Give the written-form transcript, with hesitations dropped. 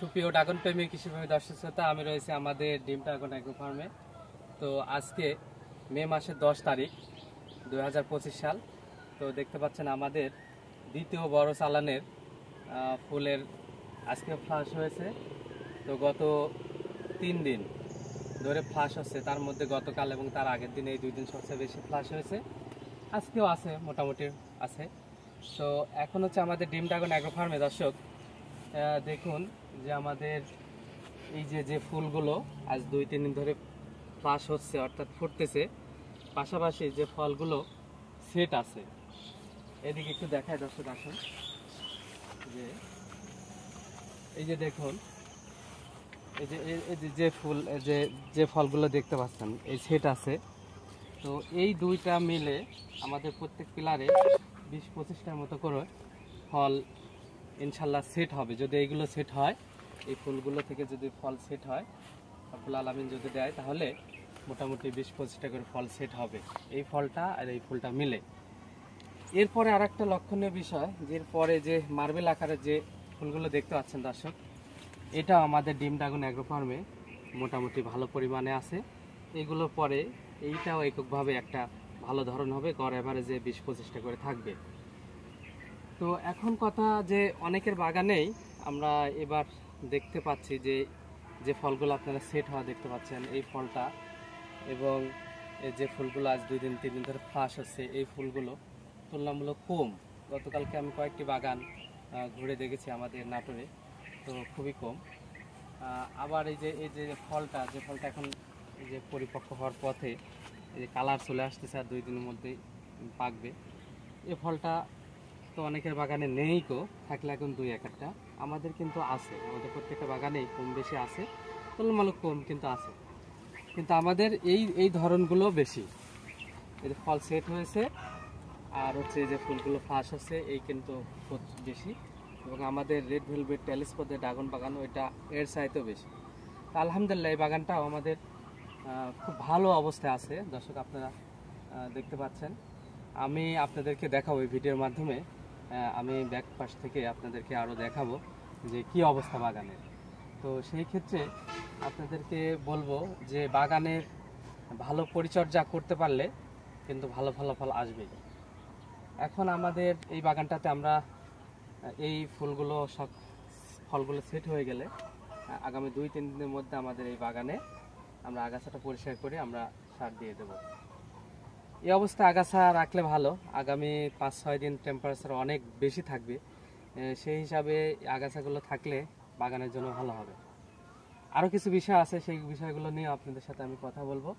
সুপ্রিয় ড্রাগন প্রেমী কৃষিপ্রেমী দর্শক শ্রোতা, আমি রয়েছে আমাদের ডিম ড্রাগন অ্যাগ্রো ফার্মে। তো আজকে মে মাসের 10 তারিখ 2025 সাল। তো দেখতে পাচ্ছেন আমাদের দ্বিতীয় বড় চালানের ফুলের আজকে ফ্লাশ হয়েছে। তো গত 3 দিন ধরে ফ্লাশ হচ্ছে, তার মধ্যে গতকাল এবং তার আগের দিন এই 2 দিন সবচেয়ে বেশি ফ্লাশ হয়েছে। আজকেও আছে, মোটামুটি আছে। তো এখন হচ্ছে আমাদের ডিম ড্রাগন অ্যাগ্রো ফার্মে দর্শক দেখুন যে আমাদের এই যে ফুলগুলো আজ 2-3 দিন ধরে ফ্লাশ হচ্ছে, অর্থাৎ ফুটতেছে, পাশাপাশি যে ফলগুলো সেট আছে। এদিকে একটু দেখায় দর্শক, আসুন। যে এই যে দেখুন, এই যে ফুল, যে ফলগুলো দেখতে পাচ্ছেন এই সেট আছে। তো এই দুইটা মিলে আমাদের প্রত্যেক পিলারে 20-25টার মতো করে ফল ইনশাল্লাহ সেট হবে। যদি এইগুলো সেট হয়, এই ফুলগুলো থেকে যদি ফল সেট হয়, রব্বুল আলামিন যদি দেয়, তাহলে মোটামুটি 20-25টা করে ফল সেট হবে এই ফলটা আর এই ফুলটা মিলে। এরপরে আর একটা লক্ষণীয় বিষয়, যে এরপরে যে মার্বেল আকারের যে ফুলগুলো দেখতে পাচ্ছেন দর্শক, এটা আমাদের ডিম ড্রাগন অ্যাগ্রো ফার্মে মোটামুটি ভালো পরিমাণে আছে। এগুলোর পরে এইটাও এককভাবে একটা ভালো ধরন হবে, গড় অ্যাভারেজে 20-25টা করে থাকবে। তো এখন কথা যে অনেকের বাগানেই আমরা এবার দেখতে পাচ্ছি যে ফলগুলো আপনারা সেট হওয়া দেখতে পাচ্ছেন, এই ফলটা এবং এই যে ফুলগুলো আজ 2-3 দিন ধরে ফ্লাশ হচ্ছে, এই ফুলগুলো তুলনামূলক কম। গতকালকে আমি কয়েকটি বাগান ঘুরে দেখেছি আমাদের নাটোরে, তো খুবই কম। আবার এই যে ফলটা এখন এই যে পরিপক্ক হওয়ার পথে, এই যে কালার চলে আসতেছে, আর 2 দিনের মধ্যেই পাকবে। এই ফলটা তো অনেকের বাগানে নেই, থাকলে এখন 2-1টা, আমাদের কিন্তু আছে। আমাদের প্রত্যেকটা বাগানেই কম বেশি আছে, তুলনামূলক কম কিন্তু আছে। কিন্তু আমাদের এই ধরনগুলো বেশি, এই যে ফল সেট হয়েছে আর হচ্ছে এই যে ফুলগুলো ফাঁস হচ্ছে, এই কিন্তু বেশি। এবং আমাদের রেড ভেলভেট টেলিস্কোপের ড্রাগন বাগান, ওইটা এর চাইতেও বেশি। তা আলহামদুলিল্লাহ এই বাগানটাও আমাদের খুব ভালো অবস্থায় আছে। দর্শক আপনারা দেখতে পাচ্ছেন, আমি আপনাদেরকে দেখাবো এই ভিডিওর মাধ্যমে। আমি ব্যাক পাশ থেকে আপনাদেরকে আরও দেখাবো যে কি অবস্থা বাগানের। তো সেই ক্ষেত্রে আপনাদেরকে বলবো যে বাগানের ভালো পরিচর্যা করতে পারলে কিন্তু ভালো ফলাফল আসবেই। এখন আমাদের এই বাগানটাতে আমরা এই ফলগুলো সেট হয়ে গেলে আগামী 2-3 দিনের মধ্যে আমাদের এই বাগানে আমরা আগাছাটা পরিষ্কার করে আমরা সার দিয়ে দেব। এই অবস্থা আগাছা রাখলে ভালো, আগামী 5-6 দিন টেম্পারেচার অনেক বেশি থাকবে, সেই হিসাবে আগাছাগুলো থাকলে বাগানের জন্য ভালো হবে। আরও কিছু বিষয় আছে, সেই বিষয়গুলো নিয়ে আপনাদের সাথে আমি কথা বলবো।